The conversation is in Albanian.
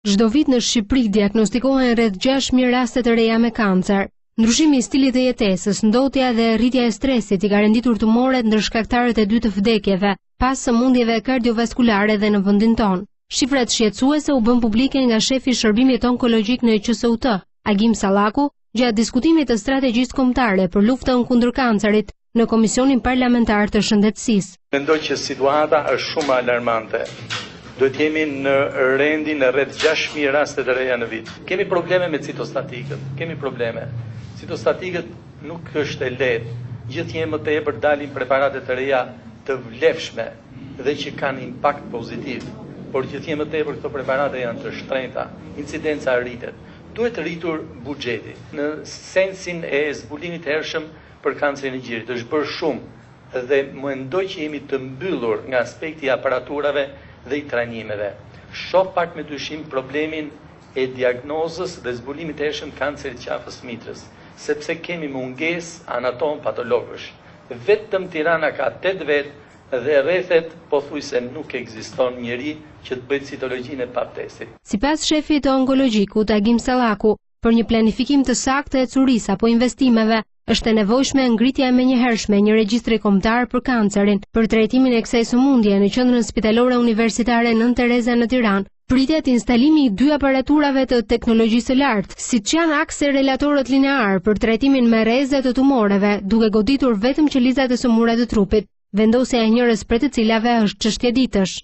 Çdo vit në Shqipëri diagnostikohen rreth 6.000 raste të reja me kancer. Ndryshimi i stilit të jetesës, ndotja dhe rritja e stresit i ka renditur tumoret ndër shkaktarët e dy të vdekjeve, pas sëmundjeve kardiovaskulare dhe në vendin tonë. Shifrat shqetësuese u bën publike nga shefi i shërbimit onkologjik në QSUT, Agim Sallaku, gjatë diskutimit të strategjisë kombëtare për luftën kundër kancerit në Komisionin Parlamentar të Shëndetësisë. Mendoj që situata është shumë alarmante. Do të jemi në rendin e rreth 6.000 raste të reja në vit. Kemi probleme me citostatikët, kemi probleme. Citostatikët nuk është e lehtë. Gjithnjë më tepër dalin preparate të reja të vlefshme dhe që kanë impakt pozitiv. Por gjithnjë më tepër këto preparate janë të shtrenjta, incidenca rritet. Duhet rritur buxheti në sensin e zbulimit të hershëm për kancerin e gjirit. Është bërë shumë dhe mendoj që jemi të mbyllur nga aspekti i aparaturave dhe i trajnimeve. Shoh pak me dyshim problemin e diagnozës dhe zbulimit të hershëm kancerit qafës mitrës, sepse kemi mungesë anatom patologësh. Vetëm Tirana ka 8 vet dhe rrethet pothuajse nuk ekziston njeri që të bëjë citologjinë e pabtestit. Sipas shefit të onkologjikut Agim Sallaku, për një planifikim të saktë e curisë apo investimeve, është e nevojshme ngritja e menjëhershme e një regjistri kombëtar për kancerin, për trajtimin e kësaj sëmundje në Qendrën Spitalore Universitare Nën Tereza në Tiranë. Pritet instalimi i 2 aparaturave të teknologjisë së lartë, siç janë akseleratorët linear për trajtimin me rreze të tumoreve, duke goditur vetëm qelizat e sëmura të trupit. Vendosja e njërës prej të cilave është çështje ditësh.